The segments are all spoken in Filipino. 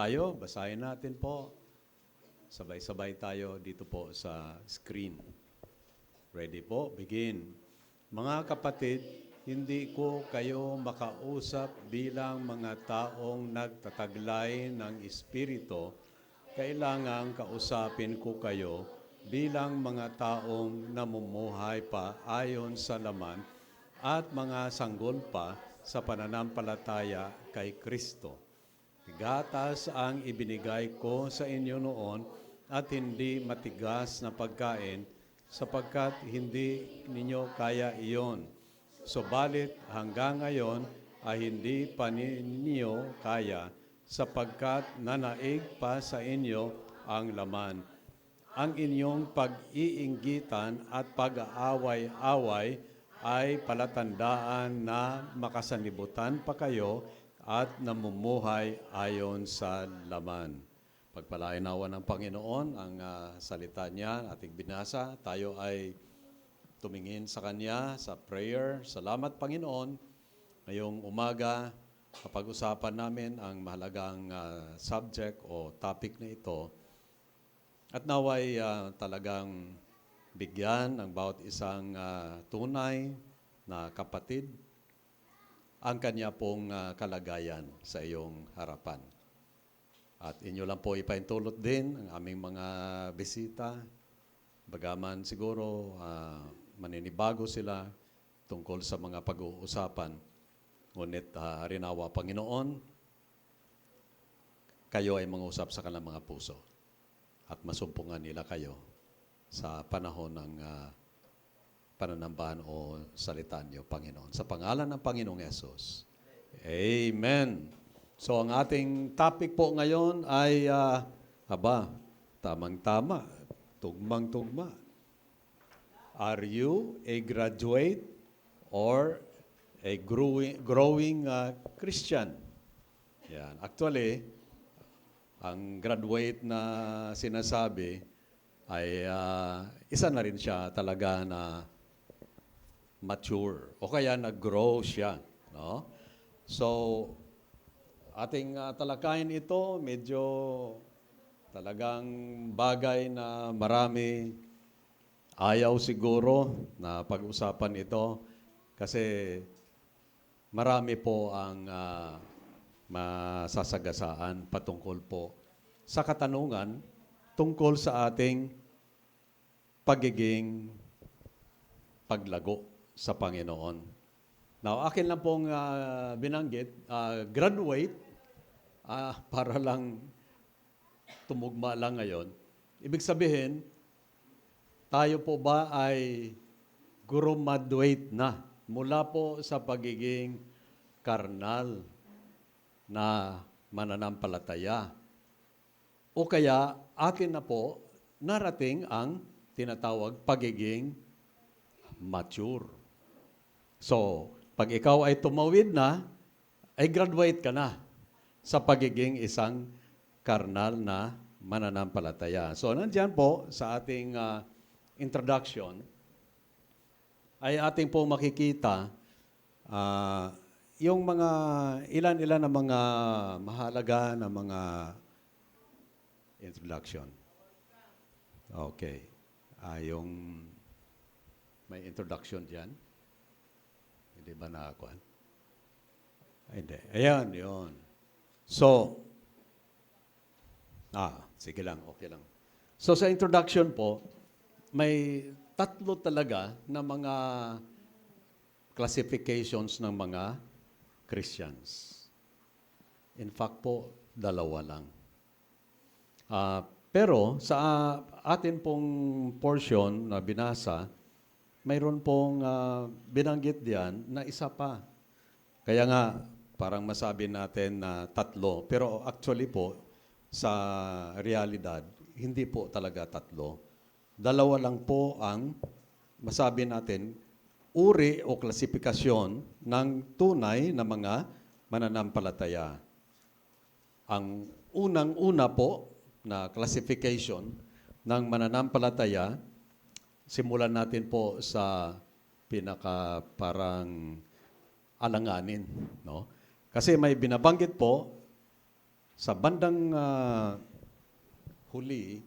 tayo, basahin natin po. Sabay-sabay tayo dito po sa screen. Ready po? Begin. Mga kapatid, hindi ko kayo makausap bilang mga taong nagtataglay ng Espiritu. Kailangang kausapin ko kayo bilang mga taong namumuhay pa ayon sa laman at mga sanggol pa sa pananampalataya kay Kristo. Gatas ang ibinigay ko sa inyo noon at hindi matigas na pagkain sapagkat hindi ninyo kaya iyon. Subalit hanggang ngayon ay hindi pa ninyo kaya sapagkat nanaig pa sa inyo ang laman. Ang inyong pag-iinggitan at pag-aaway-away ay palatandaan na makasanibutan pa kayo at namumuhay ayon sa laman. Pagpalain nawa ng Panginoon ang salita niya, ating binasa. Tayo ay tumingin sa Kanya sa prayer. Salamat Panginoon. Ngayong umaga, kapag-usapan namin ang mahalagang subject o topic na ito. At naway talagang bigyan ng bawat isang tunay na kapatid ang kanya pong kalagayan sa iyong harapan. At inyo lang po ipaintulot din ang aming mga bisita. Bagaman siguro maninibago sila tungkol sa mga pag-uusapan. Ngunit harinawa Panginoon, kayo ay mangusap sa kanilang mga puso at masumpungan nila kayo sa panahon ng pananambahan o salita niyo, Panginoon. Sa pangalan ng Panginoong Yesus. Amen. So, ang ating topic po ngayon ay, tamang-tama, tugmang-tugma. Are you a graduate or a growing Christian? Yan. Actually, ang graduate na sinasabi ay isa na rin siya talaga na mature o kaya nag-grow siya, no? So ating talakayin ito, medyo talagang bagay na marami ayaw siguro na pag-usapan ito kasi marami po ang masasagasaan patungkol po sa katanungan tungkol sa ating pagiging paglago sa Panginoon. Now, akin lang pong binanggit, graduate, para lang tumugma lang ngayon. Ibig sabihin, tayo po ba ay graduate na mula po sa pagiging karnal na mananampalataya. O kaya, atin na po, narating ang tinatawag pagiging mature. So, pag ikaw ay tumawid na, ay graduate ka na sa pagiging isang karnal na mananampalataya. So, nandiyan po sa ating introduction, ay ating po makikita yung mga ilan-ilan na mga mahalaga na mga introduction. Okay. Yung may introduction diyan. Hindi ba nakakuha? Hindi. Ayan, yun. So, sige lang, okay lang. So, sa introduction po, may tatlo talaga na mga classifications ng mga Christians. In fact po, dalawa lang. Pero sa atin pong portion na binasa, mayroon pong binanggit diyan na isa pa. Kaya nga, parang masabi natin na tatlo. Pero actually po, sa realidad, hindi po talaga tatlo. Dalawa lang po ang masabi natin, uri o klasifikasyon ng tunay na mga mananampalataya. Ang unang-una po na classification ng mananampalataya, simulan natin po sa pinaka parang alanganin, no? Kasi may binabanggit po Sa bandang huli,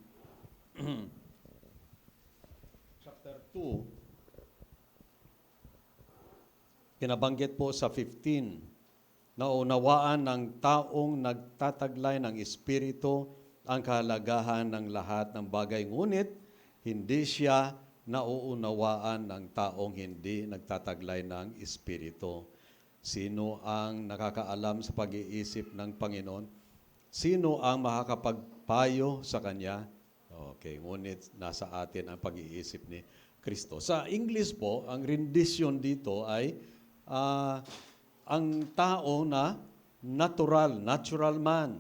chapter 2, pinabanggit po sa 15, na unawaan ng taong nagtataglay ng Espiritu ang kahalagahan ng lahat ng bagay. Ngunit, hindi siya nauunawaan ng taong hindi nagtataglay ng Espiritu. Sino ang nakakaalam sa pag-iisip ng Panginoon? Sino ang makakapagpayo sa Kanya? Okay, ngunit nasa atin ang pag-iisip ni Kristo. Sa English po, ang rendition dito ay ang tao na natural man.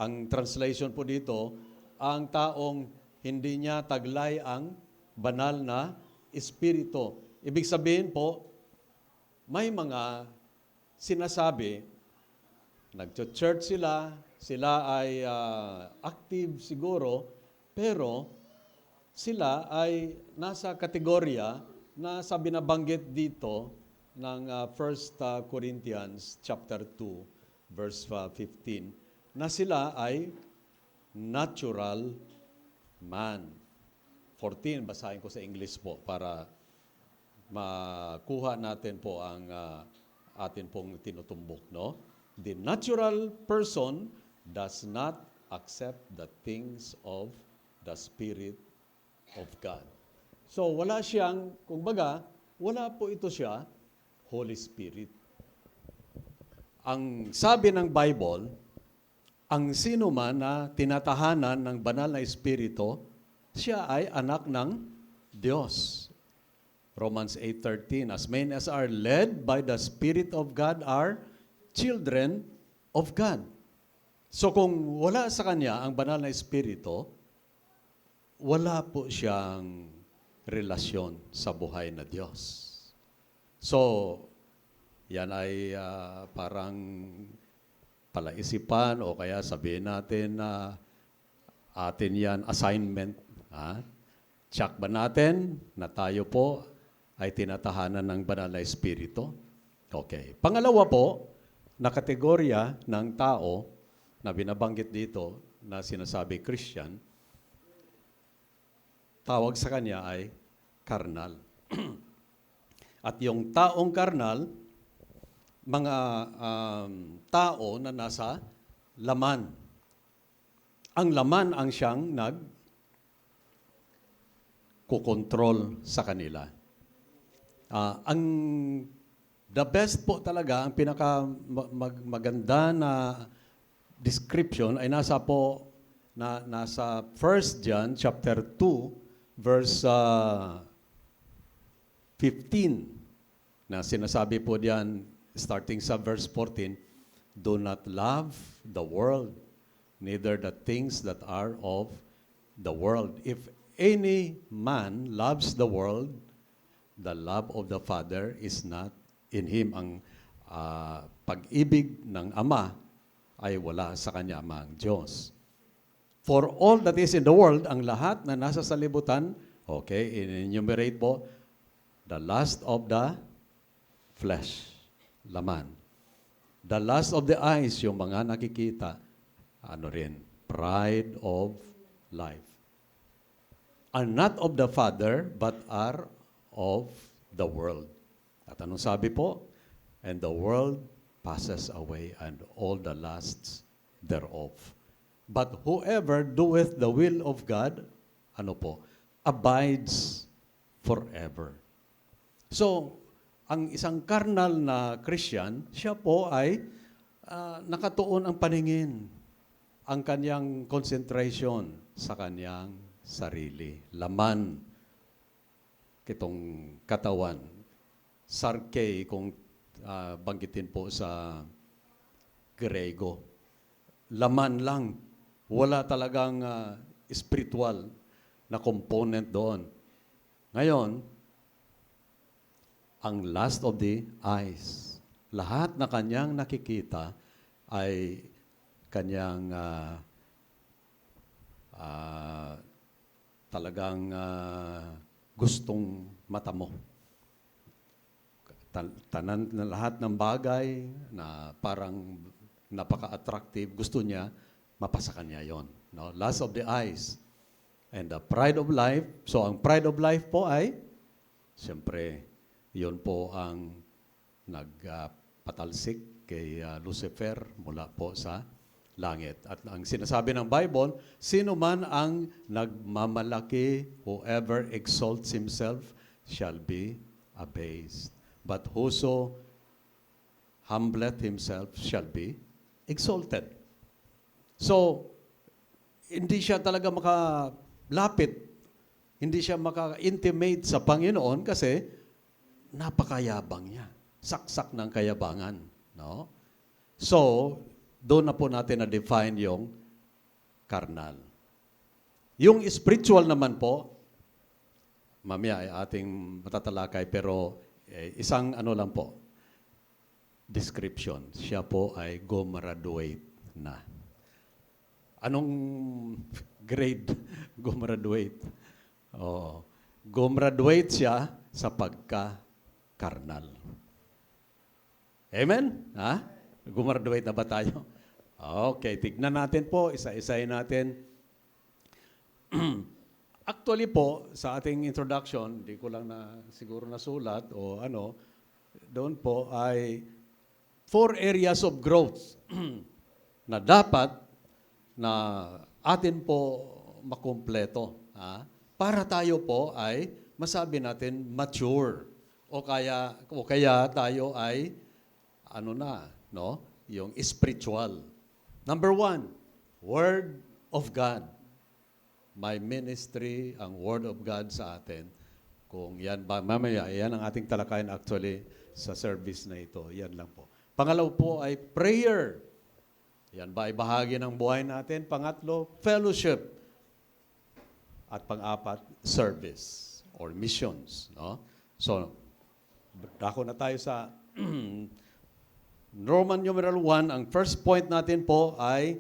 Ang translation po dito, ang taong hindi niya taglay ang banal na Espiritu. Ibig sabihin po, may mga sinasabi, nagcho-church sila ay active siguro, pero sila ay nasa kategorya na sa binabanggit dito ng 1 Corinthians chapter 2, verse 15, na sila ay natural man. 14, basahin ko sa English po para makuha natin po ang atin pong tinutumbok, no? The natural person does not accept the things of the Spirit of God. So wala siyang, kumbaga, wala po ito siya, Holy Spirit. Ang sabi ng Bible, ang sino man na tinatahanan ng banal na Espiritu, siya ay anak ng Diyos. Romans 8:13, as many as are led by the Spirit of God are children of God. So kung wala sa kanya ang banal na Espiritu, wala po siyang relasyon sa buhay na Diyos. So, yan ay parang palaisipan o kaya sabihin natin na atin yan assignment. Check ba natin na tayo po ay tinatahanan ng banal na Espiritu? Okay. Pangalawa po, na kategorya ng tao na binabanggit dito na sinasabi Christian, tawag sa kanya ay karnal. At yung taong karnal, mga tao na nasa laman. Ang laman ang siyang kukontrol sa kanila. The best po talaga, ang maganda na description ay nasa 1 John chapter 2 verse 15 na sinasabi po diyan starting sa verse 14, do not love the world, neither the things that are of the world. If any man loves the world, the love of the Father is not in him. Ang pag-ibig ng Ama ay wala sa kanya ang Diyos. For all that is in the world, ang lahat na nasa salibutan, okay, enumerate po, the lust of the flesh, laman. The lust of the eyes, yung mga nakikita, pride of life. Are not of the Father, but are of the world. At anong sabi po? And the world passes away and all the lusts thereof. But whoever doeth the will of God, abides forever. So, ang isang karnal na Christian, siya po ay nakatuon ang paningin, ang kanyang concentration sa kanyang sarili. Laman, kitong katawan. Sarke, kung banggitin po sa Grego. Laman lang. Wala talagang spiritual na component doon. Ngayon, ang lust of the eyes. Lahat na kanyang nakikita ay kanyang talagang gustong matamo. Tanan na lahat ng bagay na parang napaka-attractive, gusto niya, mapasa kanya yon. No? Lust of the eyes. And the pride of life. So, ang pride of life po ay, siyempre, yun po ang nagpatalsik kay Lucifer mula po sa langit. At ang sinasabi ng Bible, sino man ang nagmamalaki, whoever exalts himself shall be abased. But whoso humbleth himself shall be exalted. So, hindi siya talaga makalapit, hindi siya maka-intimate sa Panginoon kasi napakayabang niya. Saksak ng kayabangan. No? So, doon na po natin na-define yung carnal. Yung spiritual naman po, mamaya ay ating matatalakay, pero isang ano lang po, description. Siya po ay gumraduate na. Anong grade gumraduate? Oh, gumraduate siya sa pagka-carnal. Amen? Ha? Gumraduate na ba tayo? Okay, tignan natin po, isa-isahin natin. Actually po, sa ating introduction, di ko lang na siguro nasulat o ano, doon po ay 4 areas of growth na dapat na atin po makumpleto. Para tayo po ay masabi natin mature o kaya tayo ay ano na, no? Yung spiritual. Number 1, Word of God. My ministry, ang Word of God sa atin. Kung yan ba, mamaya, yan ang ating talakayan actually sa service na ito. Yan lang po. Pangalaw po ay prayer. Yan ba ay bahagi ng buhay natin? Pangatlo, fellowship. At pang-apat, service or missions. No? So, dako na tayo sa Roman numeral 1. Ang first point natin po ay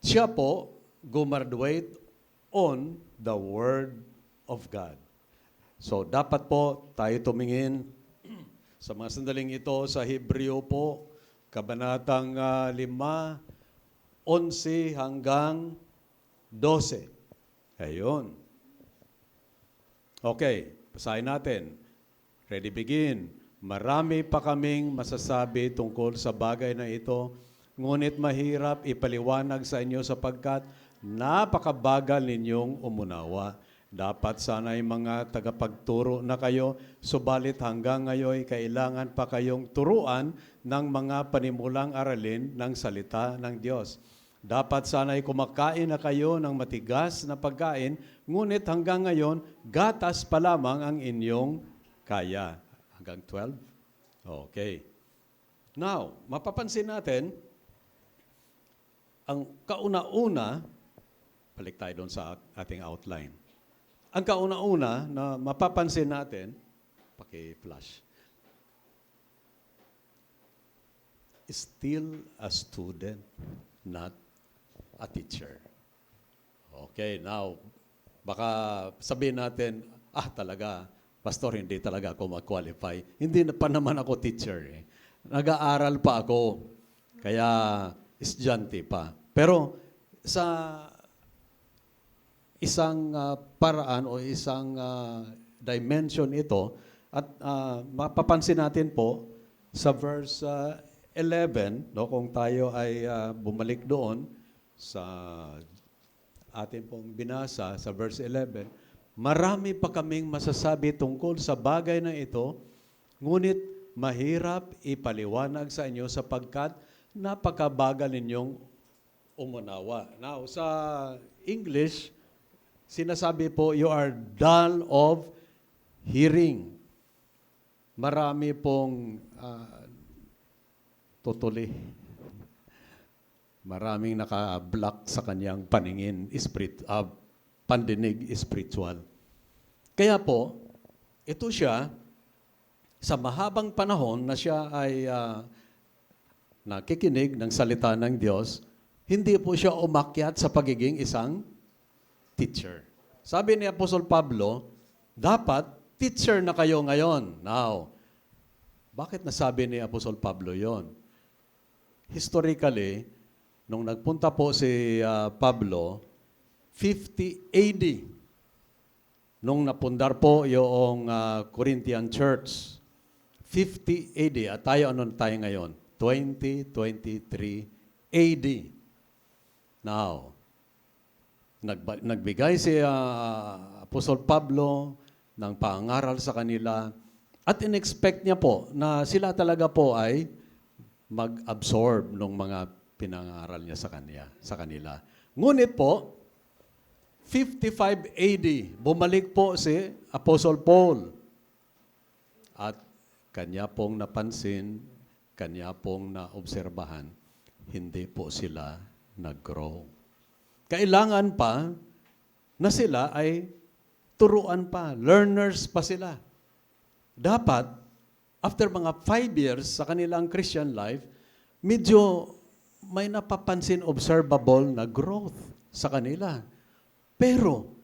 siya po gumraduate on the Word of God. So, dapat po tayo tumingin sa mga sandaling ito sa Hebreo po, Kabanatang 5, 11 hanggang 12. Ayun. Okay, basahin natin. Ready, begin. Marami pa kaming masasabi tungkol sa bagay na ito, ngunit mahirap ipaliwanag sa inyo sapagkat napakabagal ninyong umunawa. Dapat sana'y mga tagapagturo na kayo, subalit hanggang ngayon kailangan pa kayong turuan ng mga panimulang aralin ng salita ng Diyos. Dapat sana'y kumakain na kayo ng matigas na pagkain, ngunit hanggang ngayon, gatas pa lamang ang inyong kaya. Hanggang 12? Okay. Now, mapapansin natin, ang kauna-una, balik tayo doon sa ating outline. Ang kauna-una na mapapansin natin, paki-flash, still a student, not a teacher. Okay, now, baka sabihin natin, talaga, Pastor, hindi talaga ako mag-qualify. Hindi pa naman ako teacher. Nag-aaral pa ako. Kaya, estudyante pa. Pero, sa isang paraan o isang dimension ito, at mapapansin natin po, sa verse 11, no, kung tayo ay bumalik doon sa atin pong binasa, sa verse 11, marami pa kaming masasabi tungkol sa bagay na ito, ngunit mahirap ipaliwanag sa inyo sapagkat napakabagal ninyong umunawa. Now, sa English, sinasabi po, you are dull of hearing. Marami pong tutuli. Maraming naka-block sa kanyang paningin, pandinig spiritual. Kaya po, ito siya, sa mahabang panahon na siya ay nakikinig ng salita ng Diyos, hindi po siya umakyat sa pagiging isang teacher. Sabi ni Apostol Pablo, dapat teacher na kayo ngayon. Now, Bakit nasabi ni Apostol Pablo yon? Historically, nung nagpunta po si Pablo, 50 AD, nung napundar po yung Corinthian Church, 50 AD, at tayo ano tayo ngayon? 2023 AD. Now, nagbigay si Apostol Pablo ng pangaral sa kanila at in-expect niya po na sila talaga po ay mag-absorb ng mga pinangaral niya sa kanila. Ngunit po, 55 AD, bumalik po si Apostle Paul. At kanya pong napansin, kanya pong naobserbahan, hindi po sila nag-grow. Kailangan pa na sila ay turuan pa, learners pa sila. Dapat, after mga 5 years sa kanilang Christian life, medyo may napapansin observable na growth sa kanila. Pero,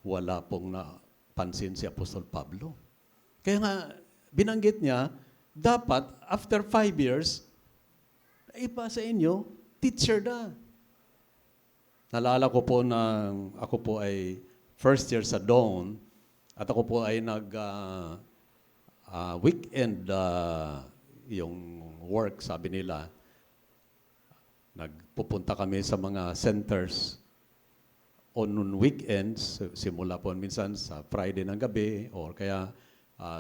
wala pong napansin si Apostol Pablo. Kaya nga, binanggit niya, dapat, after 5 years, iba sa inyo, teacher na. Naalala ko po na ako po ay first year sa Dawn, at ako po ay weekend yung work, sabi nila. Nagpupunta kami sa mga centers on weekends, simula po minsan sa Friday ng gabi or kaya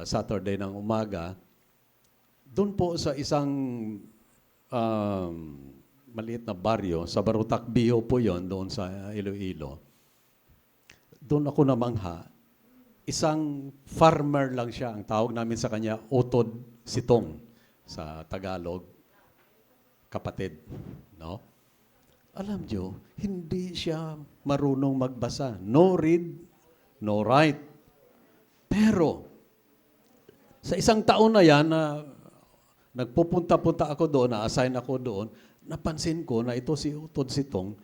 Saturday ng umaga. Doon po sa isang maliit na baryo, sa Barutak Bio po yon, doon sa Iloilo. Doon ako namangha. Isang farmer lang siya. Ang tawag namin sa kanya, Utod Sitong. Sa Tagalog, kapatid. No? Alam nyo, hindi siya marunong magbasa. No read, no write. Pero, sa isang taon na yan, na nagpupunta-punta ako doon, na-assign ako doon, napansin ko na ito si Utod Sitong,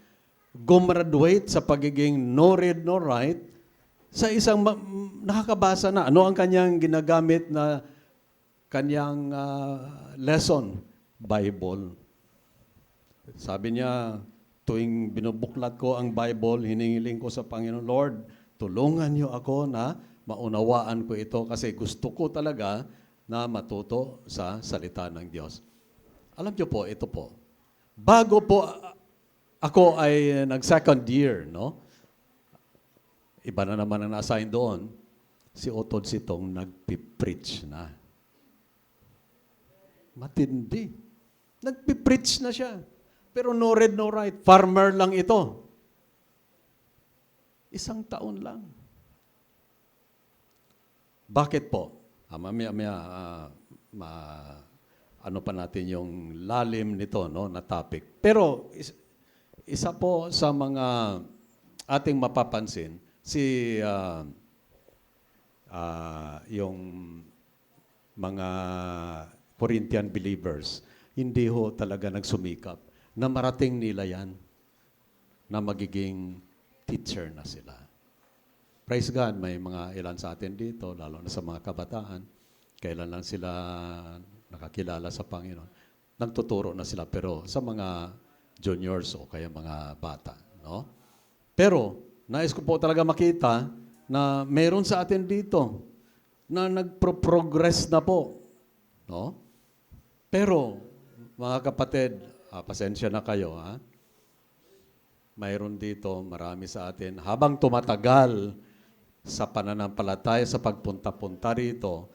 gumraduate sa pagiging no read, no write, sa isang nakakabasa na. Ano ang kanyang ginagamit na kanyang lesson? Bible. Sabi niya, tuwing binubuklat ko ang Bible, hiningiling ko sa Panginoon, Lord, tulungan niyo ako na maunawaan ko ito kasi gusto ko talaga na matuto sa salita ng Diyos. Alam niyo po, ito po. Bago po ako ay nag-second year, no? Iba na naman ang na-assign doon, si Utod Sitong nagpipreach na. Matindi. Nagpipreach na siya. Pero no read, no write. Farmer lang ito. Isang taon lang. Bakit po? Ano pa natin yung lalim nito, no, na topic. Pero isa po sa mga ating mapapansin, yung mga Corinthian believers, hindi ho talaga nagsumikap na marating nila yan, na magiging teacher na sila. Praise God, may mga ilan sa atin dito, lalo na sa mga kabataan, kailan lang sila nakakilala sa Panginoon. Nagtuturo na sila, pero sa mga juniors o kaya mga bata. No? Pero, nais ko po talaga makita na meron sa atin dito na nagpro-progress na po. No? Pero, mga kapatid, pasensya na kayo, ha? Mayroon dito, marami sa atin, habang tumatagal sa pananampalataya, sa pagpunta-punta rito,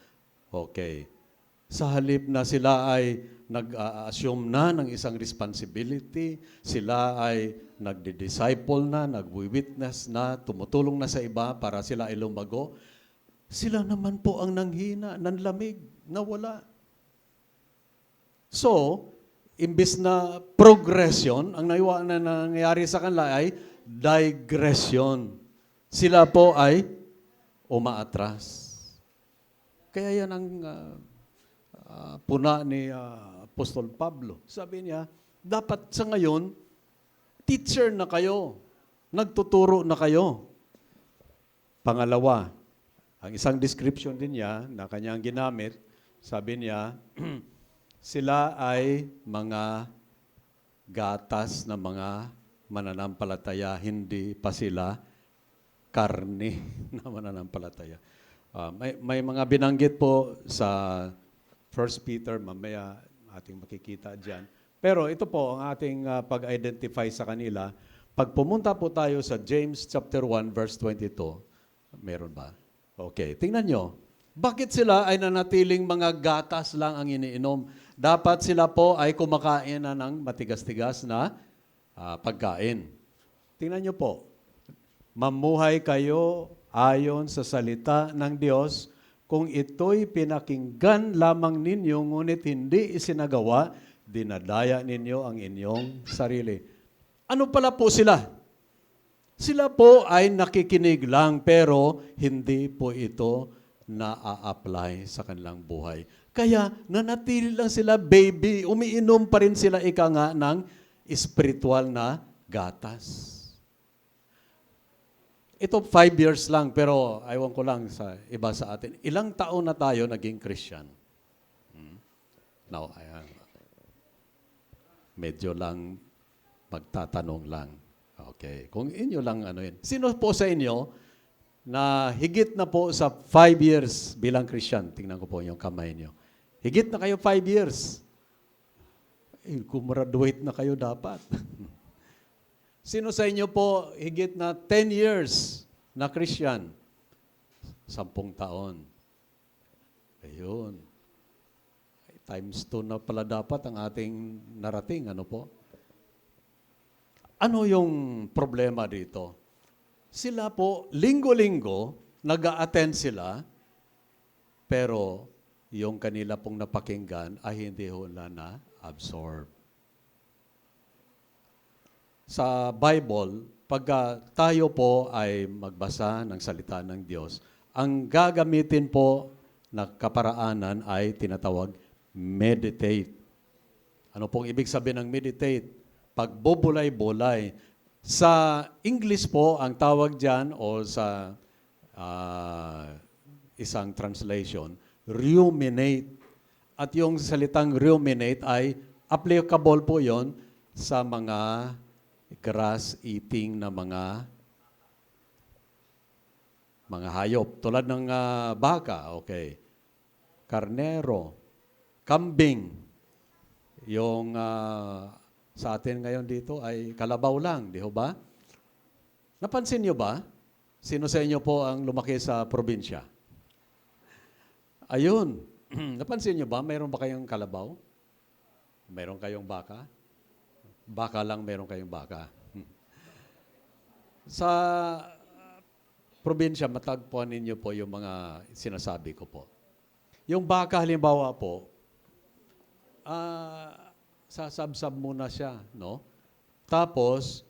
okay, sa halip na sila ay nag-assume na ng isang responsibility, sila ay nagdi-disciple na, nagwi-witness na, tumutulong na sa iba para sila ay lumago, sila naman po ang nanghina, nanlamig, nawala. So, imbis na progression, ang nangyayari sa kanila ay digression. Sila po ay umaatras. Kaya yan ang puna ni Apostol Pablo. Sabi niya, dapat sa ngayon, teacher na kayo. Nagtuturo na kayo. Pangalawa, ang isang description din niya na kanyang ginamit, Sabi niya, sila ay mga gatas na mga mananampalataya, hindi pa sila karne na mananampalataya. May mga binanggit po sa 1 Peter, mamaya ating makikita dyan. Pero ito po ang ating pag-identify sa kanila. Pag pumunta po tayo sa James chapter 1 verse 22, meron ba? Okay, tingnan nyo. Bakit sila ay nanatiling mga gatas lang ang iniinom? Dapat sila po ay kumakain na ng matigas-tigas na pagkain. Tingnan nyo po. Mamuhay kayo ayon sa salita ng Diyos. Kung ito'y pinakinggan lamang ninyo, ngunit hindi isinagawa, dinadaya ninyo ang inyong sarili. Ano pala po sila? Sila po ay nakikinig lang, pero hindi po ito na-a-apply sa kanilang buhay. Kaya nanatili lang sila baby, umiinom pa rin sila ika nga ng spiritual na gatas. Ito 5 years lang, pero aywan ko lang sa iba sa atin. Ilang taon na tayo naging Christian? Now, ayan. Medyo lang magtatanong lang. Okay. Kung inyo lang ano yun. Sino po sa inyo na higit na po sa 5 years bilang Christian? Tingnan ko po yung kamay niyo. Higit na kayo 5 years. Gumraduate na kayo dapat. Sino sa inyo po higit na 10 years na Christian? 10 taon. Ayun. Times 2 na pala dapat ang ating narating. Ano po? Ano yung problema dito? Sila po, linggo-linggo, nag-a-attend sila, pero yung kanila pong napakinggan ay hindi hula na-absorb. Sa Bible, pagka tayo po ay magbasa ng salita ng Diyos, ang gagamitin po na kaparaanan ay tinatawag meditate. Ano pong ibig sabihin ng meditate? Pagbubulay-bulay. Sa English po, ang tawag dyan o sa isang translation, ruminate. At yung salitang ruminate ay applicable po yon sa mga grass-eating na mga hayop. Tulad ng baka, okay. Karnero, kambing. Yung sa atin ngayon dito ay kalabaw lang, di ba? Napansin nyo ba? Sino sa inyo po ang lumaki sa probinsya? Ayun. Napansin nyo ba? Mayroon ba kayong kalabaw? Mayroon kayong baka? Baka lang meron kayong baka. Sa probinsya, matagpuan ninyo po yung mga sinasabi ko po. Yung baka, halimbawa po, sasabsab muna siya, no? Tapos,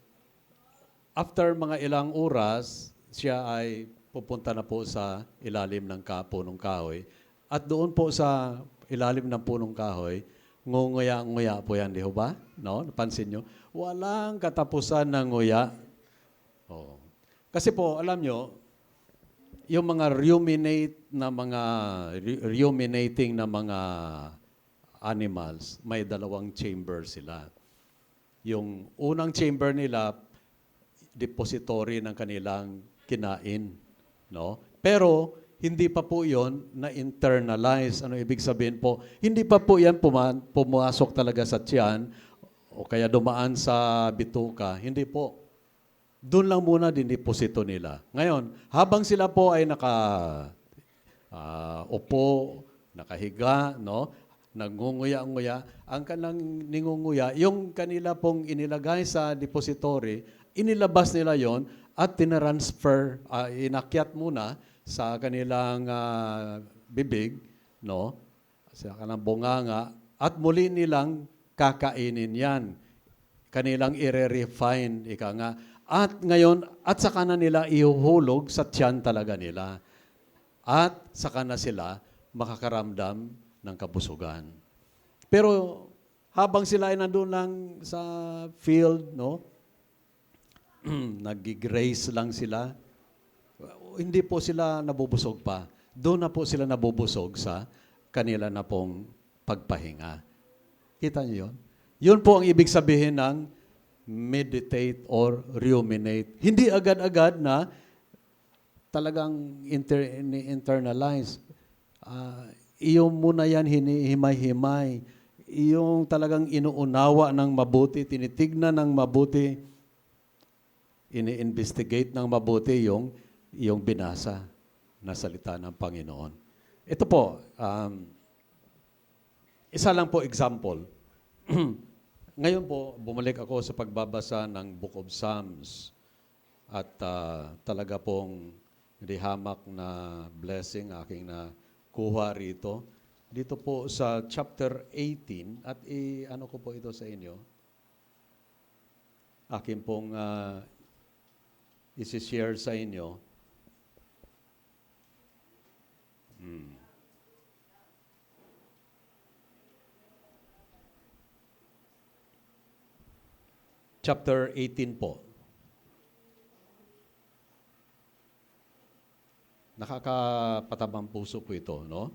after mga ilang oras, siya ay pupunta na po sa ilalim ng punong kahoy. At doon po sa ilalim ng punong kahoy, nguya po yan, di ba? No? Napansin nyo? Walang katapusan ng nguya. Oh. Kasi po, alam nyo, yung mga ruminating na mga animals, may dalawang chamber sila. Yung unang chamber nila, depository ng kanilang kinain. No? Pero, hindi pa po yon na-internalize. Ano ibig sabihin po? Hindi pa po yan pumasok talaga sa tiyan o kaya dumaan sa bituka. Hindi po. Doon lang muna dineposito nila. Ngayon, habang sila po ay upo, nakahiga, no? Nagngunguya-nguya, ang kanilang ningunguya, yung kanila pong inilagay sa depository, inilabas nila yon at tinransfer, inakyat muna sa kanilang bibig, no? Sa kanilang bunganga, at muli nilang kakainin yan. Kanilang i-refine, ika nga. At ngayon, at saka na nila ihuhulog sa tiyan talaga nila. At saka na sila makakaramdam ng kabusugan. Pero habang sila ay nandun lang sa field, no? Nag-graze lang sila, hindi po sila nabubusog pa. Doon na po sila nabubusog sa kanila na pong pagpahinga. Kita niyo yun? Yun po ang ibig sabihin ng meditate or ruminate. Hindi agad-agad na talagang internalize. Iyong muna yan hinihimay-himay. Iyong talagang inuunawa ng mabuti, tinitignan ng mabuti, ini-investigate ng mabuti yung binasa na salita ng Panginoon. Ito po, isa lang po example. Ngayon po, bumalik ako sa pagbabasa ng Book of Psalms at talaga pong hindi hamak na blessing aking nakuha rito. Dito po sa chapter 18 at ano ko po ito sa inyo. Akin pong isi-share sa inyo. Chapter 18 po. Nakakapatabang puso po ito, no?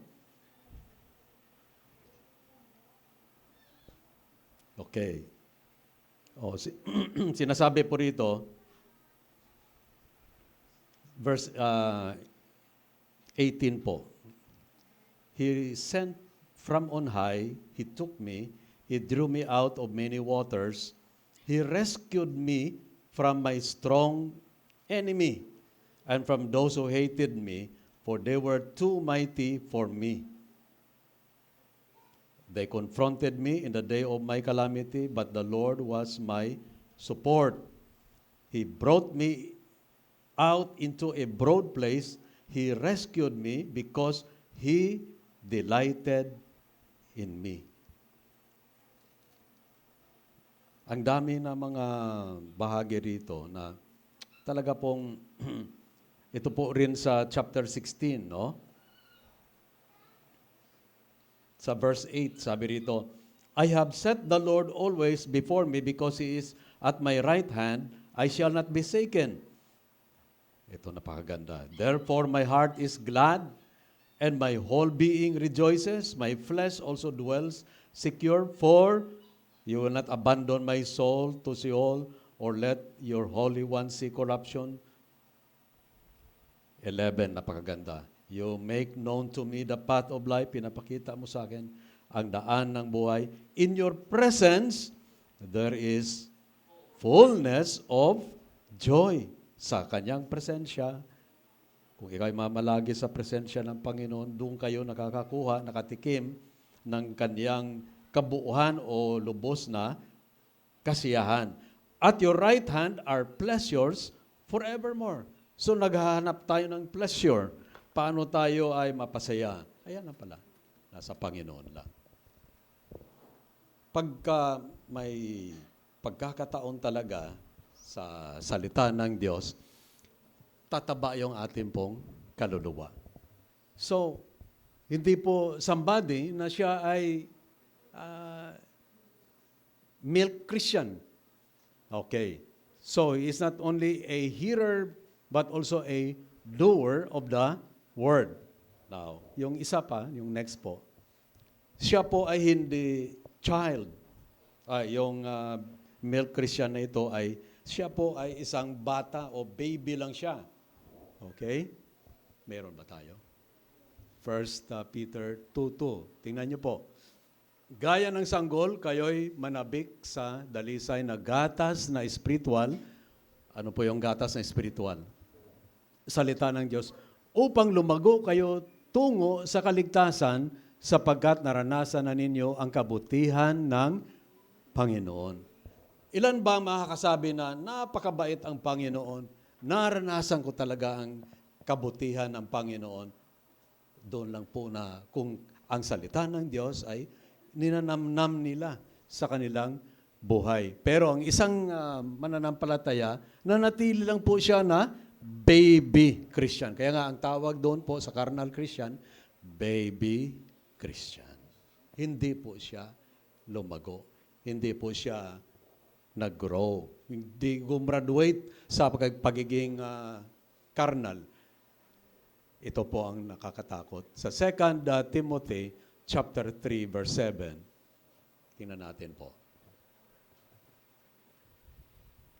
Okay. Sinasabi po rito, verse 18 po. He sent from on high, He took me, He drew me out of many waters, He rescued me from my strong enemy and from those who hated me, for they were too mighty for me. They confronted me in the day of my calamity, but the Lord was my support. He brought me out into a broad place. He rescued me because He delighted in me. Ang dami na mga bahagi rito na talaga pong, ito po rin sa chapter 16, no? Sa verse 8, sabi rito, I have set the Lord always before me because He is at my right hand, I shall not be shaken. Ito napakaganda. Therefore my heart is glad and my whole being rejoices. My flesh also dwells secure, for you will not abandon my soul to Sheol, or let your Holy One see corruption. 11, napakaganda. You make known to me the path of life. Pinapakita mo sa akin ang daan ng buhay. In your presence, there is fullness of joy. Sa kanyang presensya, kung ikaw'y mamalagi sa presensya ng Panginoon, doon kayo nakakakuha, nakatikim ng kanyang kabuuhan o lubos na kasiyahan. At your right hand are pleasures forevermore. So naghahanap tayo ng pleasure. Paano tayo ay mapasaya? Ayan na pala. Nasa Panginoon lang. Pagka may pagkakataon talaga sa salita ng Diyos, tataba yung ating pong kaluluwa. So, hindi po somebody na siya ay milk Christian. Okay. So, he is not only a hearer, but also a doer of the word. Now, yung isa pa, yung next po, siya po ay hindi child. Yung milk Christian na ito ay, siya po ay isang bata o baby lang siya. Okay? Meron ba tayo? 1 Peter 2:2. Tingnan niyo po. Gaya ng sanggol, kayo'y manabik sa dalisay na gatas na espiritual. Ano po yung gatas na espiritual? Salita ng Diyos. Upang lumago kayo tungo sa kaligtasan, sapagkat naranasan na ninyo ang kabutihan ng Panginoon. Ilan ba makakasabi na napakabait ang Panginoon? Naranasan ko talaga ang kabutihan ng Panginoon. Doon lang po na kung ang salita ng Diyos ay ninanamnam nila sa kanilang buhay. Pero ang isang mananampalataya, nanatili lang po siya na baby Christian. Kaya nga ang tawag doon po sa carnal Christian, baby Christian. Hindi po siya lumago. Hindi po siya nag-grow. Hindi gumraduate sa pagiging carnal. Ito po ang nakakatakot. Sa 2 Timothy chapter 3, verse 7. Tingnan natin po.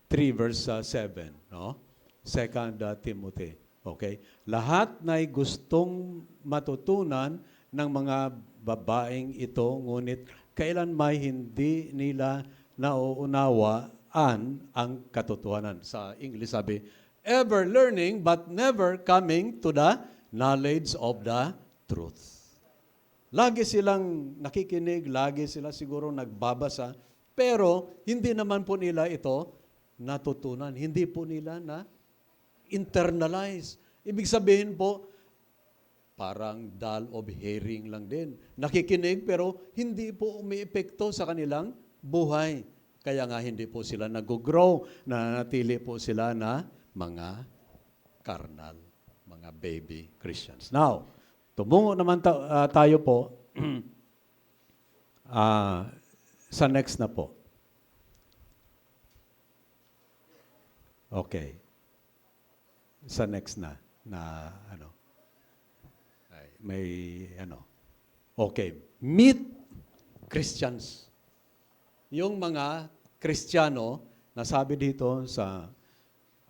3 verse 7, no? 2 Timothy. Okay? Lahat na'y gustong matutunan ng mga babaeng ito, ngunit kailan may hindi nila nauunawaan ang katotohanan. Sa English sabi, ever learning but never coming to the knowledge of the truth. Lagi silang nakikinig, lagi sila siguro nagbabasa, pero hindi naman po nila ito natutunan. Hindi po nila na internalize. Ibig sabihin po, parang dull of hearing lang din. Nakikinig pero hindi po umiepekto sa kanilang buhay. Kaya nga hindi po sila nag-grow, nanatili po sila na mga carnal, mga baby Christians. Now, tumungo naman tayo po sa next na po. Okay. Sa next na ano. May ano. Okay. Meet Christians. Yung mga Kristiyano, nasabi dito sa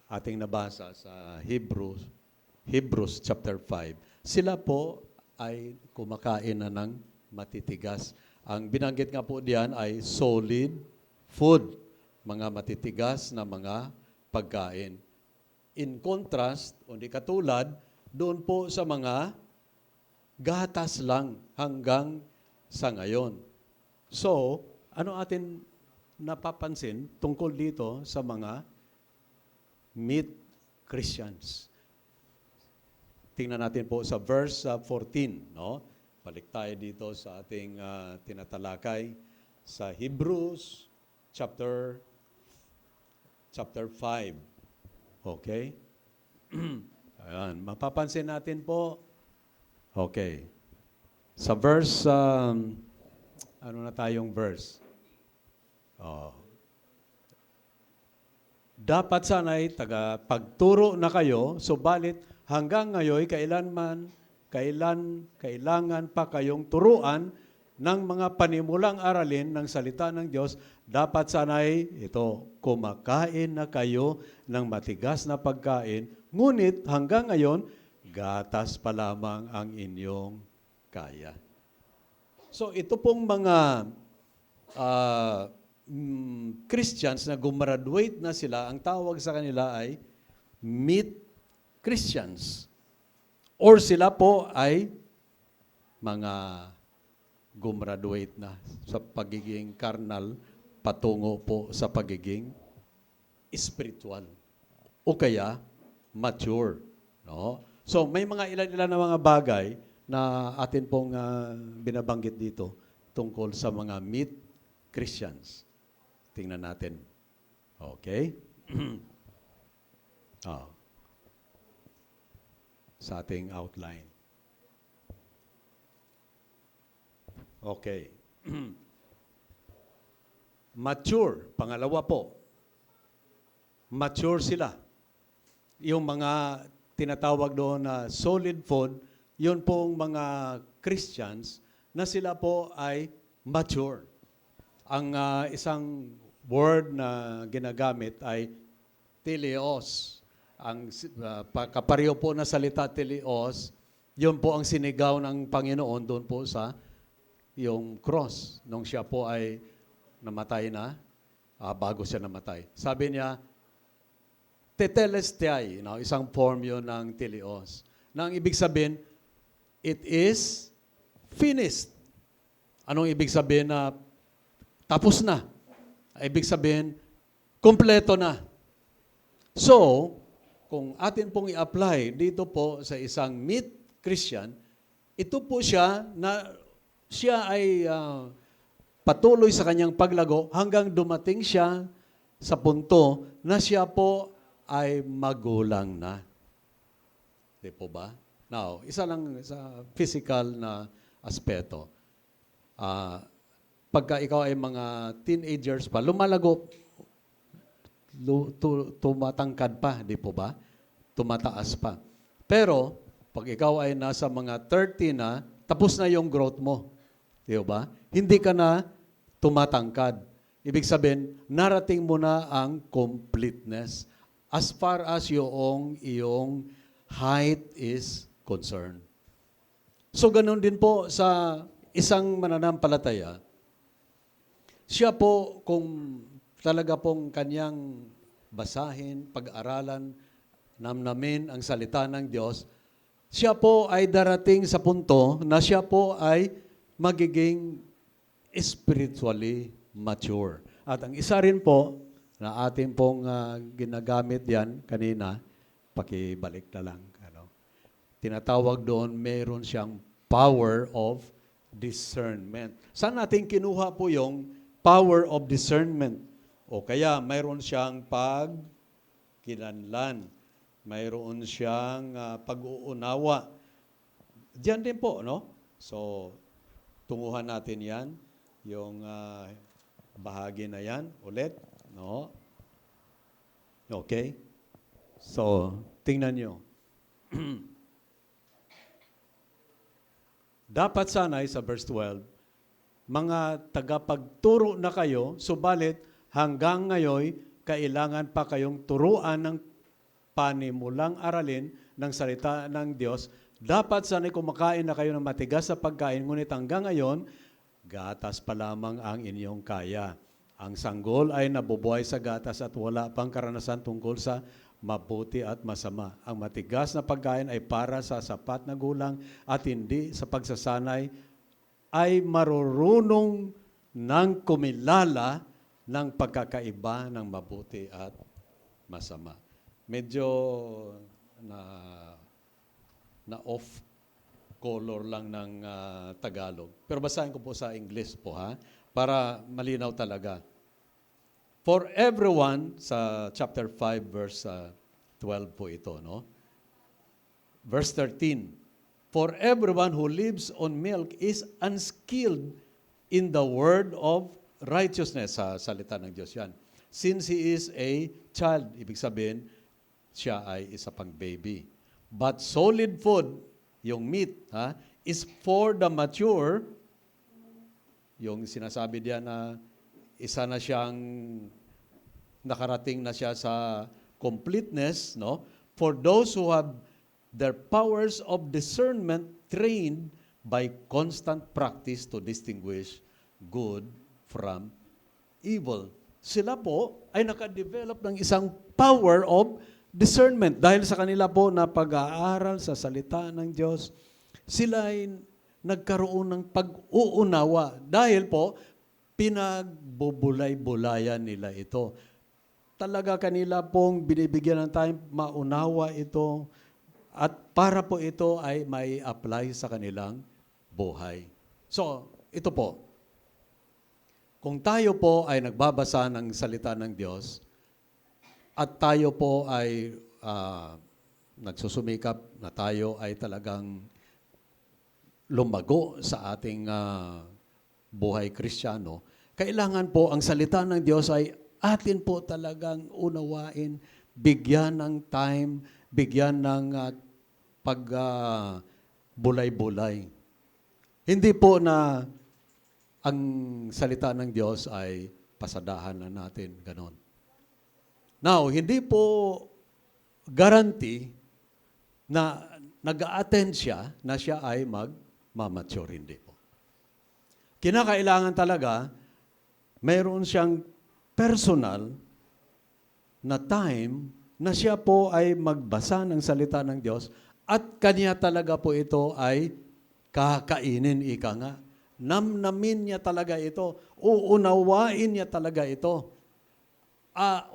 ating nabasa sa Hebrews chapter 5, sila po ay kumakain na ng matitigas. Ang binanggit nga po diyan ay solid food, mga matitigas na mga pagkain. In contrast, o di katulad, doon po sa mga gatas lang hanggang sa ngayon. So, ano atin napapansin tungkol dito sa mga meet Christians? Tingnan natin po sa verse 14, no? Balik tayo dito sa ating tinatalakay sa Hebrews chapter 5. Okay? Ayan, mapapansin natin po. Okay. Sa verse, ano na tayong verse? Dapat sana'y pagturo na kayo, subalit hanggang ngayon, kailangan pa kayong turuan ng mga panimulang aralin ng salita ng Diyos. Dapat sana'y kumakain na kayo ng matigas na pagkain, ngunit hanggang ngayon, gatas pa lamang ang inyong kaya. So ito pong mga Christians na gumraduate na sila, ang tawag sa kanila ay meet Christians. Or sila po ay mga gumraduate na sa pagiging carnal patungo po sa pagiging spiritual o kaya mature, no? So may mga ilan-ilan na mga bagay na atin pong binabanggit dito tungkol sa mga meet Christians. Tingnan natin. Okay? Sa ating outline. Okay. Mature, pangalawa po. Mature sila. Yung mga tinatawag doon na solid food, yun pong mga Christians na sila po ay mature. Ang isang word na ginagamit ay teleos. Ang kapareho po na salita teleos, yun po ang sinigaw ng Panginoon doon po sa yung cross, nung siya po ay namatay na, bago siya namatay. Sabi niya, tetelestai, isang form yun ng teleos. Nang ibig sabihin, it is finished. Anong ibig sabihin na tapos na? Ibig sabihin, kompleto na. So, kung atin pong i-apply dito po sa isang meet Christian, ito po siya na siya ay patuloy sa kanyang paglago hanggang dumating siya sa punto na siya po ay magulang na. Di po ba? Now, isa lang sa physical na aspeto. Pagka ikaw ay mga teenagers pa, lumalago, tumatangkad pa, di po ba? Tumataas pa. Pero, pag ikaw ay nasa mga 30 na, tapos na yung growth mo. Di ba? Hindi ka na tumatangkad. Ibig sabihin, narating mo na ang completeness as far as iyong height is concerned. So, ganun din po sa isang mananampalataya. Siya po, kung talaga pong kanyang basahin, pag-aralan, namnamin ang salita ng Diyos, siya po ay darating sa punto na siya po ay magiging spiritually mature. At ang isa rin po na ating pong ginagamit yan kanina, pakibalik na lang. Tinatawag doon, meron siyang power of discernment. Saan natin kinuha po yung power of discernment? O kaya mayroon siyang pagkinanlan, mayroon siyang pag-uunawa. Diyan din po, no? So, tunguhan natin yan, yung bahagi na yan, ulit, no? Okay? So, tingnan nyo. Dapat sanay sa verse 12, mga tagapagturo na kayo, subalit hanggang ngayon, kailangan pa kayong turuan ng panimulang aralin ng salita ng Diyos. Dapat sanay kumakain na kayo ng matigas sa pagkain, ngunit hanggang ngayon, gatas pa lamang ang inyong kaya. Ang sanggol ay nabubuhay sa gatas at wala pang karanasan tungkol sa mabuti at masama. Ang matigas na pagkain ay para sa sapat na gulang at hindi sa pagsasanay ay marurunong ng kumilala ng pagkakaiba ng mabuti at masama. Medyo na off color lang ng Tagalog. Pero basahin ko po sa English po para malinaw talaga. For everyone, sa chapter 5, verse 12 po ito, no? Verse 13, for everyone who lives on milk is unskilled in the word of righteousness. Sa salita ng Diyos yan. Since he is a child, ibig sabihin, siya ay isa pang baby. But solid food, yung meat, is for the mature, yung sinasabi diyan na isa na siyang nakarating na siya sa completeness, no? For those who have their powers of discernment trained by constant practice to distinguish good from evil. Sila po ay nakadevelop ng isang power of discernment dahil sa kanila po na pag-aaral sa salita ng Diyos. Sila ay nagkaroon ng pag-uunawa dahil po pinagbubulay-bulayan nila ito. Talaga kanila pong binibigyan ng time maunawa ito at para po ito ay may apply sa kanilang buhay. So, ito po. Kung tayo po ay nagbabasa ng salita ng Diyos at tayo po ay nagsusumikap na tayo ay talagang lumago sa ating buhay Kristiyano, kailangan po ang salita ng Diyos ay atin po talagang unawain, bigyan ng time, bigyan ng pagbulay-bulay. Hindi po na ang salita ng Diyos ay pasadahan na natin, ganon. Now, hindi po guarantee na nag-a-attend siya na siya ay mag-mature, hindi po. Kinakailangan talaga, mayroon siyang personal na time na siya po ay magbasa ng salita ng Diyos at kanya talaga po ito ay kakainin, ika nga. Namnamin niya talaga ito. Uunawain niya talaga ito.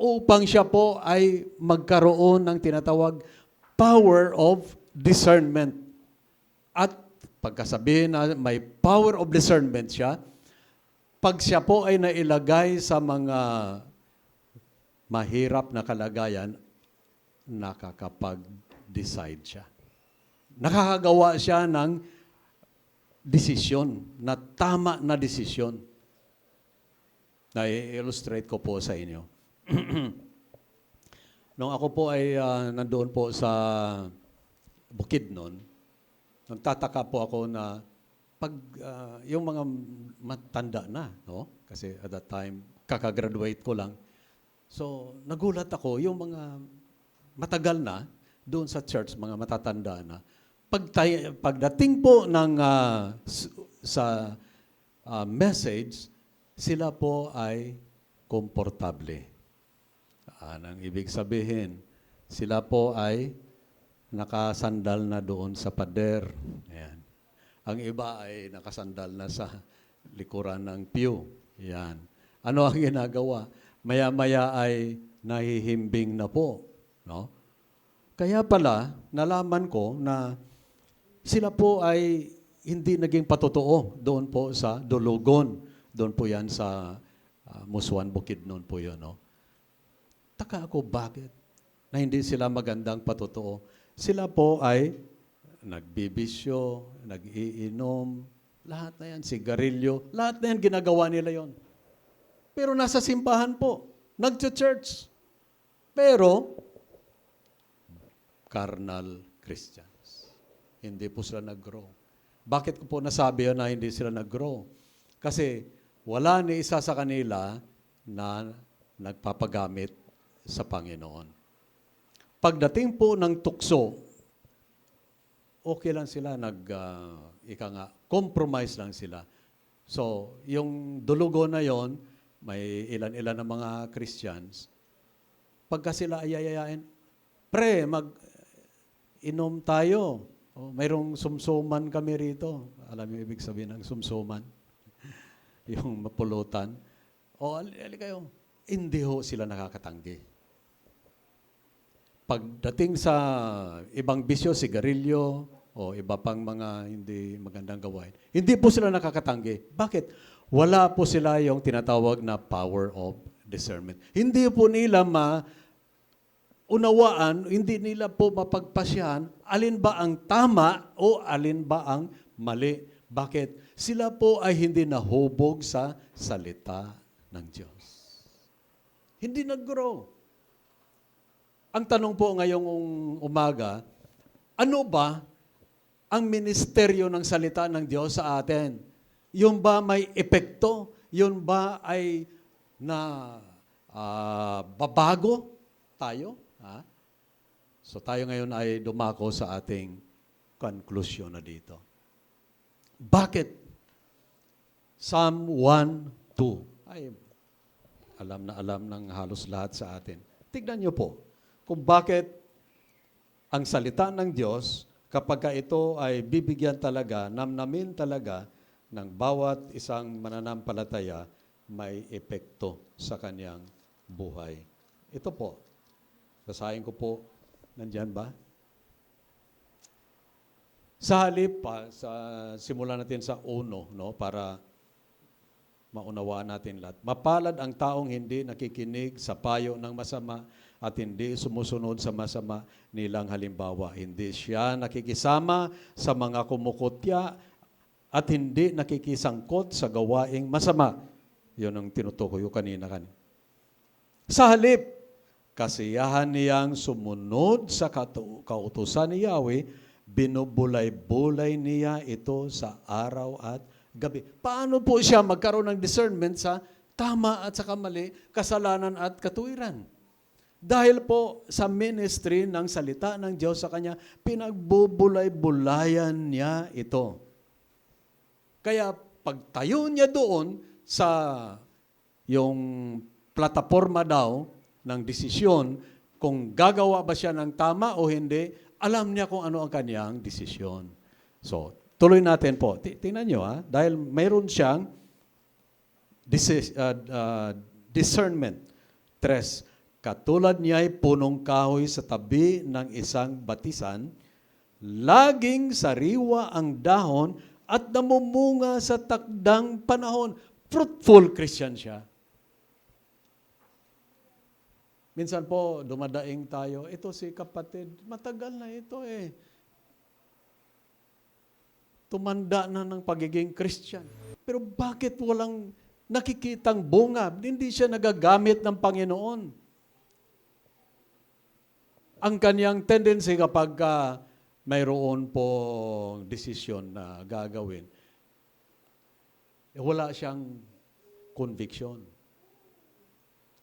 Upang siya po ay magkaroon ng tinatawag power of discernment. At pagkasabihin na may power of discernment siya, pag siya po ay nailagay sa mga mahirap na kalagayan, nakakapag-decide siya. Nakakagawa siya ng desisyon, na tama na desisyon. Na-illustrate ko po sa inyo. Nung ako po ay nandoon po sa bukid noon, nagtataka po ako na yung mga matanda na, no? Kasi at that time, kakagraduate ko lang. So, nagulat ako, yung mga matagal na, doon sa church, mga matatanda na, pagdating po ng sa message, sila po ay komportable. Ang ibig sabihin, sila po ay nakasandal na doon sa pader. Ayan. Ang iba ay nakasandal na sa likuran ng pew. Yan. Ano ang ginagawa? Maya-maya ay nahihimbing na po. No? Kaya pala, nalaman ko na sila po ay hindi naging patotoo doon po sa Dulugon. Doon po yan sa Musuan Bukid noon po yun. No? Taka ako, bakit? Na hindi sila magandang patotoo. Sila po ay nagbibisyo, nag-iinom, lahat na yan, sigarilyo, lahat na yan, ginagawa nila yon. Pero nasa simbahan po, nag-church. Pero, carnal Christians. Hindi po sila nag-grow. Bakit ko po nasabi yun na hindi sila nag-grow? Kasi wala ni isa sa kanila na nagpapagamit sa Panginoon. Pagdating po ng tukso, okay lang sila, compromise lang sila. So, yung Dulugon na yon, may ilan-ilan na mga Christians, pagka sila ay ayayain, pre, mag-inom tayo. Mayroong sumsuman kami rito. Alam niyo ibig sabihin ng sumsuman? Yung mapulutan. Ali kayo. Hindi ho sila nakakatanggi. Pagdating sa ibang bisyo, sigarilyo, o iba pang mga hindi magandang gawain, hindi po sila nakakatanggi. Bakit? Wala po sila yung tinatawag na power of discernment. Hindi po nila maunawaan, hindi nila po mapagpasyahan, alin ba ang tama o alin ba ang mali. Bakit? Sila po ay hindi nahubog sa salita ng Diyos. Hindi nag-grow. Ang tanong po ngayong umaga, ano ba ang ministeryo ng salita ng Diyos sa atin? Yun ba may epekto? Yun ba ay babago tayo? So tayo ngayon ay dumako sa ating conclusion na dito. Bakit? Psalm 1:2. Ay, alam na alam ng halos lahat sa atin. Tignan niyo po kung bakit ang salita ng Diyos, kapag ito ay bibigyan talaga, namnamin talaga ng bawat isang mananampalataya, may epekto sa kanyang buhay. Ito po, basahin ko po, nandyan ba? Sa halip, simulan natin sa 1, no, para maunawaan natin lahat. Mapalad ang taong hindi nakikinig sa payo ng masama at hindi sumusunod sa masama nilang halimbawa. Hindi siya nakikisama sa mga kumukutya at hindi nakikisangkot sa gawaing masama. Yun ang tinutukoy ko kanina. Sa halip, kasiyahan niyang sumunod sa kautusan ni Yahweh, binubulay-bulay niya ito sa araw at gabi. Paano po siya magkaroon ng discernment sa tama at sa mali, kasalanan at katuwiran? Dahil po sa ministry ng salita ng Diyos sa kanya, pinagbubulay-bulayan niya ito. Kaya pagtayo niya doon sa yung plataforma daw ng desisyon, kung gagawa ba siya ng tama o hindi, alam niya kung ano ang kanyang desisyon. So, tuloy natin po. Tingnan niyo dahil mayroon siyang discernment. 3. Katulad niya ay punong kahoy sa tabi ng isang batisan, laging sariwa ang dahon at namumunga sa takdang panahon. Fruitful Christian siya. Minsan po, dumadaing tayo, ito si kapatid, matagal na ito Tumanda na ng pagiging Christian. Pero bakit walang nakikitang bunga? Hindi siya nagagamit ng Panginoon. Ang kanyang tendency kapag mayroon po desisyon na gagawin, wala siyang conviction.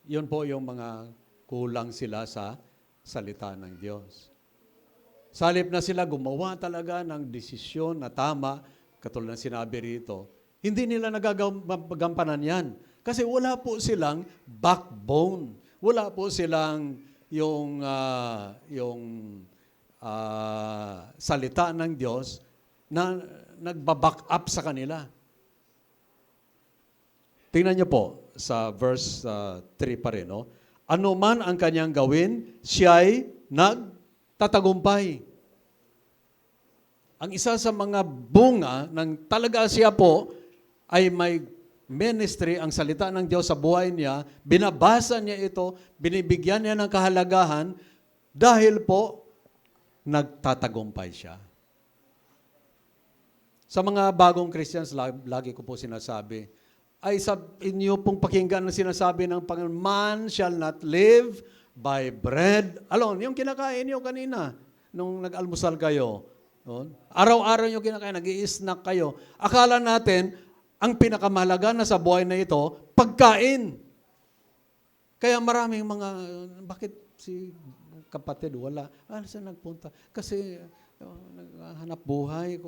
Yun po yung mga kulang sila sa salita ng Diyos. Sa halip na sila gumawa talaga ng desisyon na tama, katulad ng sinabi rito, hindi nila nagagampanan yan. Kasi wala po silang backbone. Wala po silang yung salita ng Diyos na nagbaback up sa kanila. Tingnan niyo po sa verse 3 pa rin. No? Ano man ang kanyang gawin, siya'y nagtatagumpay. Ang isa sa mga bunga ng talaga siya po ay may ministry, ang salita ng Diyos sa buhay niya, binabasa niya ito, binibigyan niya ng kahalagahan dahil po nagtatagumpay siya. Sa mga bagong Christians, lagi ko po sinasabi, ay sa inyo pong pakinggan ang sinasabi ng Panginoon, man shall not live by bread alone. Yung kinakain niyo kanina, nung nag-almusal kayo, araw-araw yung kinakain, nag-i-snack kayo. Akala natin, ang pinakamahalaga na sa buhay na ito, pagkain. Kaya maraming mga, bakit si kapatid wala? Saan nagpunta? Kasi naghanap buhay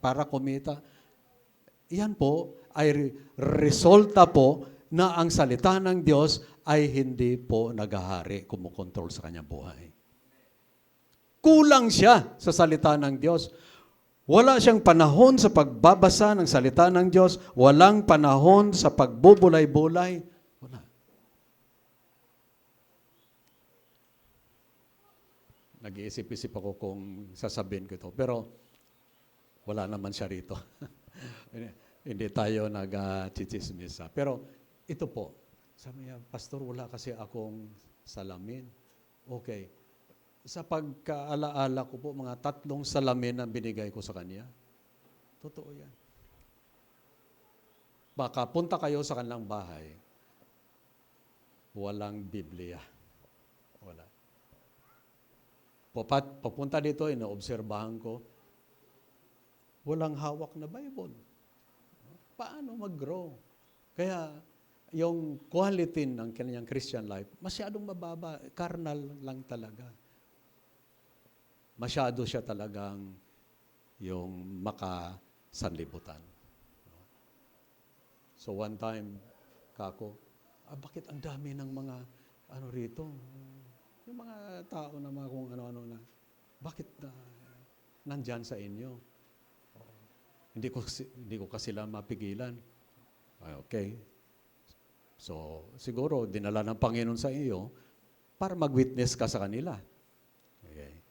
para kumita. Yan po ay resulta po na ang salita ng Diyos ay hindi po naghahari, kumukontrol sa kanyang buhay. Kulang siya sa salita ng Diyos. Wala siyang panahon sa pagbabasa ng salita ng Diyos. Walang panahon sa pagbubulay-bulay. Wala. Nag-iisip-isip ako kung sasabihin ko ito. Pero wala naman siya rito. Hindi tayo nag-chichismis. Pero ito po, sabi niya, Pastor, wala kasi akong salamin. Okay. Sa pagkaalaala ko po, mga 3 salamin ang binigay ko sa kanya. Totoo yan. Baka punta kayo sa kanilang bahay, walang Biblia. Wala. Papunta dito, inaobserbahan ko, walang hawak na Bible. Paano mag-grow? Kaya, yung quality ng kanyang Christian life, masyadong mababa, carnal lang talaga. Masyado siya talagang yung makasanlibutan. So one time, kako, bakit ang dami ng mga rito? Yung mga tao na mga kung ano-ano na, bakit nandyan sa inyo? Hindi ko kasi sila mapigilan. Okay. So, siguro, dinala ng Panginoon sa iyo para mag-witness ka sa kanila. Okay.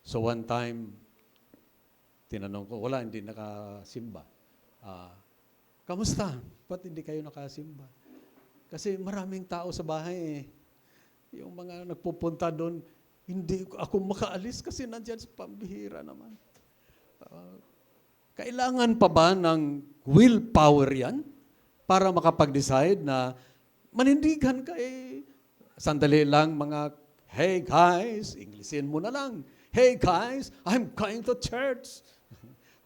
So, one time, tinanong ko, hindi nakasimba. Kamusta? Ba't hindi kayo nakasimba? Kasi maraming tao sa bahay eh. Yung mga nagpupunta doon, hindi ako makaalis kasi nandiyan sa pambihira naman. Kailangan pa ba ng willpower yan para makapag-decide na manindigan ka eh? Sandali lang mga, hey guys, Englishin mo na lang. Hey guys, I'm going to church.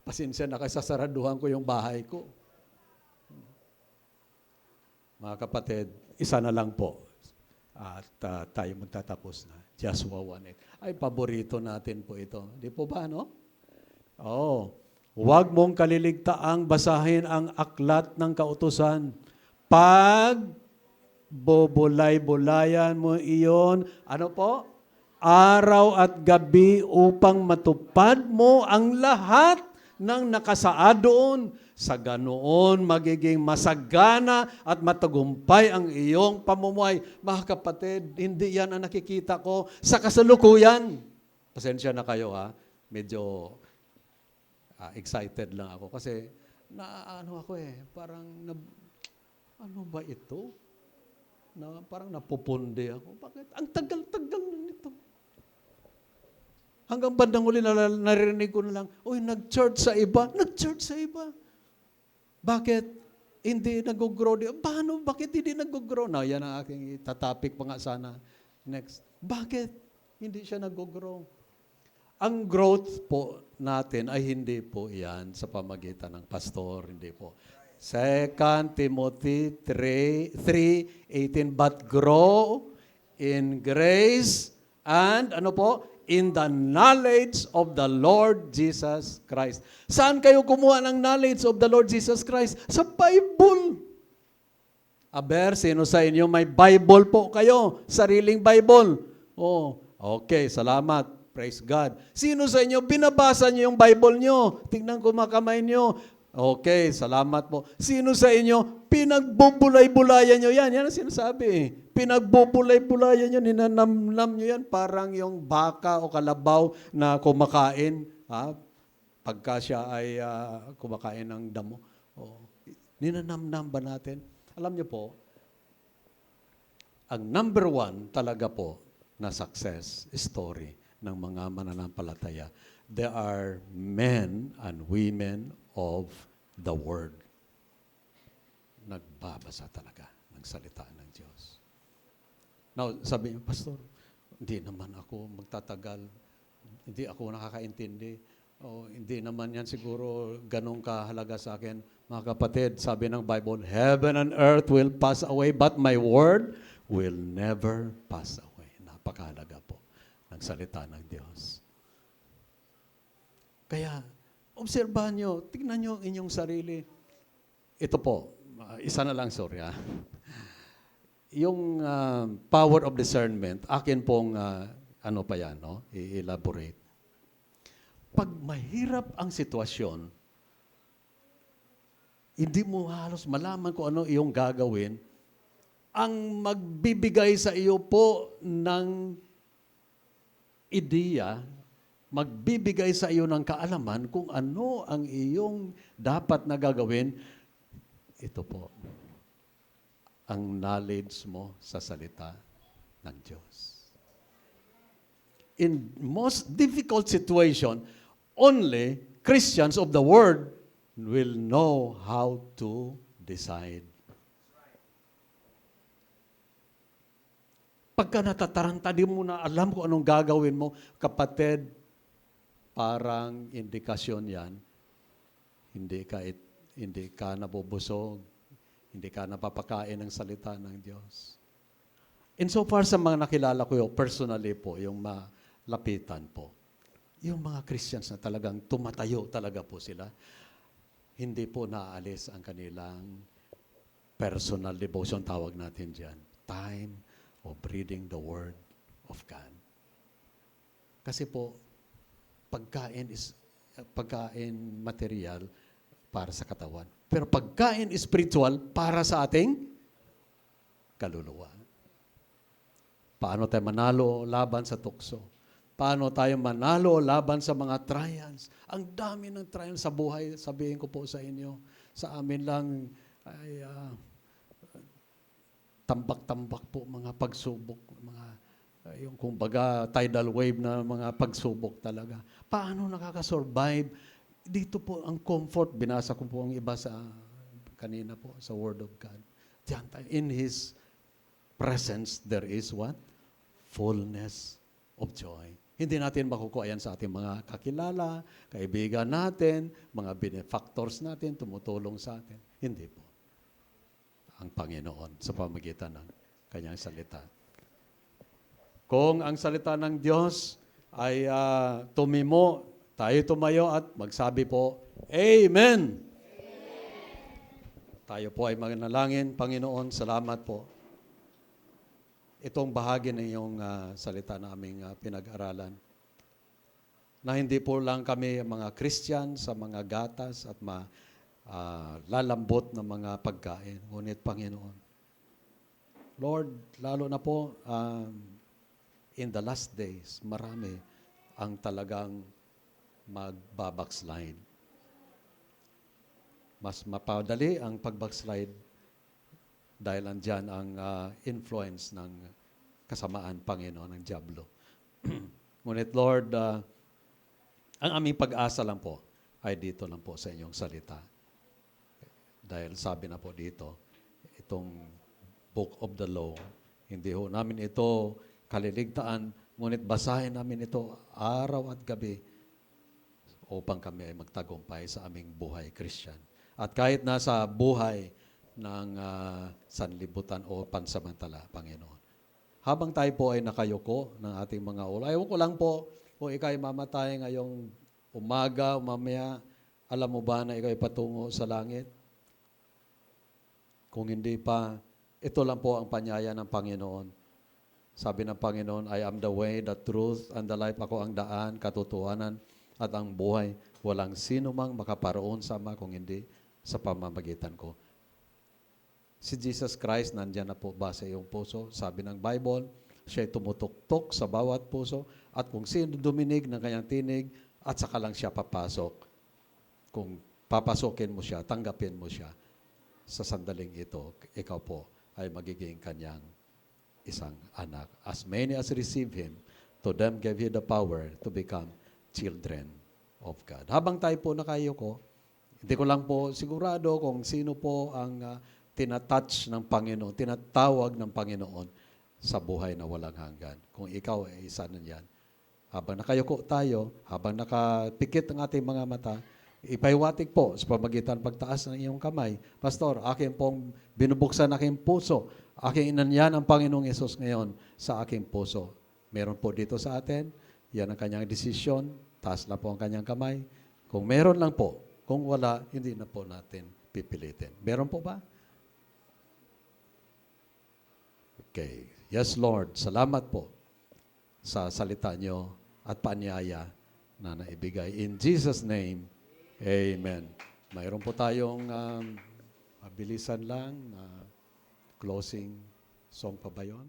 Pasensya na kasi sasaraduhan ko yung bahay ko. Mga kapatid, isa na lang po. At tayo magtatapos na. Joshua 1:8. Ay, paborito natin po ito. Di po ba, no? Huwag mong kaliligtaang basahin ang aklat ng kautusan. Pag bubulay-bulayan mo iyon, ano po? Araw at gabi upang matupad mo ang lahat ng nakasaad doon. Sa ganoon, magiging masagana at matagumpay ang iyong pamumuhay. Mga kapatid, hindi yan ang nakikita ko sa kasalukuyan. Pasensya na kayo ha. Medyo excited lang ako kasi parang ano ba ito? Parang napupundi ako. Bakit? Ang tagal-tagal na nito. Hanggang bandang huli narinig ko na lang, nag-church sa iba. Nag-church sa iba. Bakit hindi nag-grow? Paano? Bakit hindi nag-grow? Yan ang aking tatapik pa nga sana. Next. Bakit hindi siya nag-grow? Ang growth po natin ay hindi po yan sa pamagitan ng pastor, hindi po. 2 Timothy 3:18, but grow in grace and ano po? In the knowledge of the Lord Jesus Christ. Saan kayo kumuha ng knowledge of the Lord Jesus Christ? Sa Bible. Aber, sino sa inyo may Bible po kayo? Sariling Bible. Oh, okay, salamat. Praise God. Sino sa inyo, binabasa niyo yung Bible niyo? Tingnan ko makamay niyo. Okay, salamat po. Sino sa inyo, pinagbubulay-bulayan niyo yan? Yan ang sinasabi. Pinagbubulay-bulayan niyo, ninanamnam niyo yan, parang yung baka o kalabaw na kumakain. Ha? Pagka siya ay kumakain ng damo. Oh. Ninanamnam ba natin? Alam niyo po, ang number one talaga po na success story ng mga mananampalataya, there are men and women of the Word. Nagbabasa talaga ng salita ng Diyos. Now, sabi niyo, Pastor, hindi naman ako magtatagal, hindi ako nakakaintindi, hindi naman yan siguro ganun kahalaga sa akin. Mga kapatid, sabi ng Bible, heaven and earth will pass away, but my word will never pass away. Napakahalaga po ng salita ng Diyos. Kaya, obserbahan nyo, tignan nyo ang inyong sarili. Ito po, isa na lang, sorry ha. Yung power of discernment, akin pong, ano pa yan, no? I-elaborate. Pag mahirap ang sitwasyon, hindi mo halos malaman kung ano iyong gagawin, ang magbibigay sa iyo po ng ideya, magbibigay sa iyo ng kaalaman kung ano ang iyong dapat na gagawin, ito po, ang knowledge mo sa salita ng Diyos. In most difficult situation, only Christians of the Word will know how to decide. Pagka natataranta, di mo na alam kung anong gagawin mo, kapatid, parang indikasyon yan, hindi ka nabubusog, hindi ka napapakain ng salita ng Diyos. And so far sa mga nakilala ko personally po, yung malapitan po, yung mga Christians na talagang tumatayo talaga po sila, hindi po naaalis ang kanilang personal devotion, tawag natin dyan, time of reading the Word of God. Kasi po, pagkain material para sa katawan. Pero pagkain spiritual para sa ating kaluluwa. Paano tayo manalo laban sa tukso? Paano tayo manalo laban sa mga trials? Ang dami ng trials sa buhay, sabihin ko po sa inyo. Sa amin lang ay tambak-tambak po mga pagsubok, mga yung kumbaga tidal wave na mga pagsubok talaga. Paano nakaka-survive? Dito po ang comfort. Binasa ko po ang iba sa kanina po sa Word of God. Diyan tayo. In His presence, there is what? Fullness of joy. Hindi natin makukuha yan sa ating mga kakilala, kaibigan natin, mga benefactors natin, tumutulong sa atin. Hindi po. Ang Panginoon sa pamagitan ng Kanyang salita. Kung ang salita ng Diyos ay tumimo, tayo tumayo at magsabi po, Amen! Tayo po ay manalangin, Panginoon, salamat po. Itong bahagi ng iyong salita naming pinag-aralan, na hindi po lang kami mga Christian sa mga gatas at lalambot ng mga pagkain. Ngunit, Panginoon, Lord, lalo na po, in the last days, marami ang talagang magbabackslide. Mas mapadali ang pagbackslide dahil andyan ang influence ng kasamaan, Panginoon, ng Diablo. Ngunit, Lord, ang aming pag-asa lang po ay dito lang po sa inyong salita. Dahil sabi na po dito, itong Book of the Law, hindi ho namin ito kaliligtaan Ngunit basahin namin ito araw at gabi upang kami ay magtagumpay sa aming buhay Christian. At kahit nasa buhay ng sanlibutan o pansamantala, Panginoon. Habang tayo po ay nakayuko ng ating mga ulo, ayaw ko lang po kung ikaw ay mamatay ngayong umaga o mamaya, alam mo ba na ikaw ay patungo sa langit? Kung hindi pa, ito lang po ang panyaya ng Panginoon. Sabi ng Panginoon, I am the way, the truth, and the life. Ako ang daan, katotohanan, at ang buhay. Walang sino mang makaparoon sa Ama kung hindi sa pamamagitan ko. Si Jesus Christ, nandyan na po ba sa iyong puso? Sabi ng Bible, siya'y tumutuktok sa bawat puso, at kung sino duminig ng kanyang tinig, at saka lang siya papasok. Kung papasokin mo siya, tanggapin mo siya, sa sandaling ito, ikaw po ay magiging kanyang isang anak. As many as receive Him, to them gave He the power to become children of God. Habang tayo po nakayuko, hindi ko lang po sigurado kung sino po ang tinatouch ng Panginoon, tinatawag ng Panginoon sa buhay na walang hanggan. Kung ikaw ay isa na yan, habang nakayuko tayo, habang nakapikit ang ating mga mata, ipahiwatig po sa pamagitan pagtaas ng iyong kamay. Pastor, akin pong binubuksan aking puso. Aking inanyan ang Panginoong Yesus ngayon sa aking puso. Meron po dito sa atin, yan ang kanyang desisyon. Taas na po ang kanyang kamay. Kung meron lang po, kung wala, hindi na po natin pipilitin. Meron po ba? Okay. Yes, Lord. Salamat po sa salita nyo at paanyaya na naibigay. In Jesus' name, Amen. Mayroon po tayong mabilisan lang na closing song pa ba yun?